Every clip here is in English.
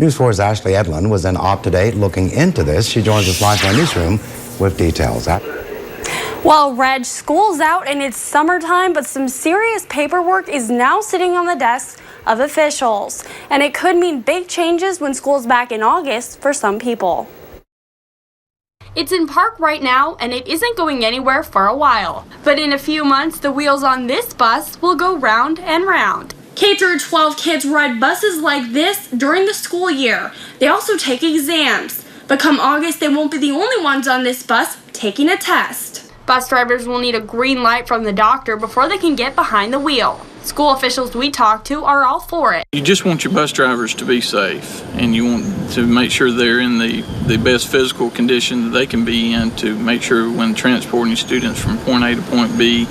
News 4's Ashley Edlin was in UpToDate looking into this. She joins us live from our newsroom with details. Well, Reg, school's out and it's summertime, but some serious paperwork is now sitting on the desks of officials. And it could mean big changes when school's back in August for some people. It's in park right now, and it isn't going anywhere for a while. But in a few months, the wheels on this bus will go round and round. K-12 kids ride buses like this during the school year. They also take exams. But come August, they won't be the only ones on this bus taking a test. Bus drivers will need a green light from the doctor before they can get behind the wheel. School officials we talked to are all for it. You just want your bus drivers to be safe, and you want to make sure they're in the best physical condition that they can be in to make sure when transporting students from point A to point B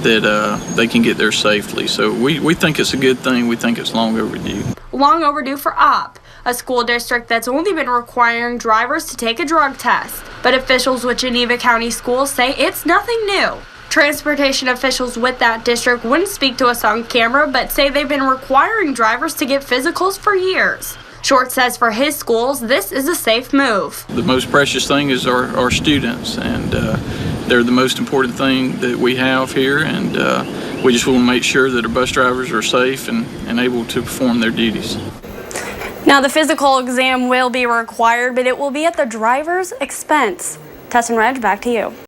that they can get there safely. So we think it's a good thing. We think it's long overdue. Long overdue for UP, a school district that's only been requiring drivers to take a drug test. But officials with Geneva County Schools say it's nothing new. Transportation officials with that district wouldn't speak to us on camera, but say they've been requiring drivers to get physicals for years. Short says for his schools, this is a safe move. The most precious thing is our students, and they're the most important thing that we have here, and we just want to make sure that our bus drivers are safe and able to perform their duties. Now, the physical exam will be required, but it will be at the driver's expense. Tess and Reg, back to you.